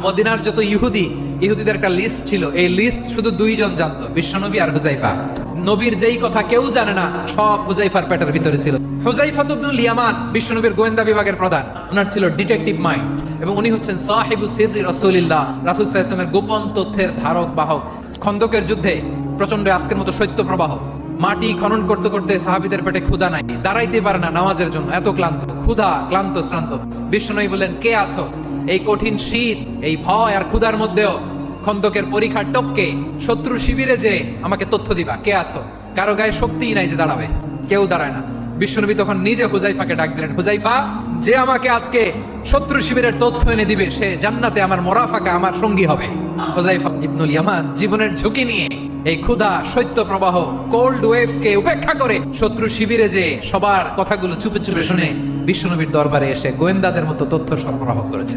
মদিনার যত ইহুদিদের একটা লিস্ট ছিল, এই লিস্ট শুধু দুইজন জানতো, বিশ্বনবী আর হুজাইফা। নবীর যেই কথা কেউ জানে না সব হুজাইফার পেটের ভিতরে ছিল। হুজাইফা ইবনুল ইয়ামান বিশ্বনবীর গোয়েন্দা বিভাগের প্রধান, ওনার ছিল ডিটেকটিভ মাইন্ড, এবং উনি হচ্ছেন সাহিবু সিররি রাসূলিল্লাহ, রাসূল সাল্লাল্লাহু আলাইহি ওয়াসাল্লামের গোপন তথ্যের ধারক বাহক। খন্দকের যুদ্ধে প্রচন্ড আজকের মতো শৈত্য প্রবাহ, মাটি খনন করতে করতে সাহাবীদের পেটে ক্ষুধা নাই, দাঁড়াইতে পারে না নামাজের জন্য, এত ক্লান্ত, ক্ষুধা, ক্লান্ত, শ্রান্ত। বিশ্বনবী বলেন, কে আছো এই কঠিন শীত, এই ভয় আর ক্ষুধার মধ্যেও খন্দকের পরীক্ষার টপকে শত্রু শিবিরে যে আমাকে তথ্য দিবা, কে আছো? কারো গায়ে শক্তিই নাই যে দাঁড়াবে, কেউ দাঁড়ায় না। বিশ্বনবী তখন নিজে হুজাইফাকে ডাক দিলেন, হুজাইফা, যে আমাকে আজকে শত্রু শিবিরের তথ্য এনে দিবে সে জান্নাতে আমার মোরাফাকা, আমার সঙ্গী হবে। হুজাইফা ইবনুল ইয়ামান জীবনের ঝুঁকি নিয়ে এই ক্ষুধা, শৈত্য প্রবাহ, কোল্ড ওয়েভস কে উপেক্ষা করে শত্রু শিবিরে যে সবার কথাগুলো চুপে চুপে শুনে বিশ্বনবীর দরবারে এসে গোয়েন্দাদের মতো তথ্য সরবরাহ করেছে।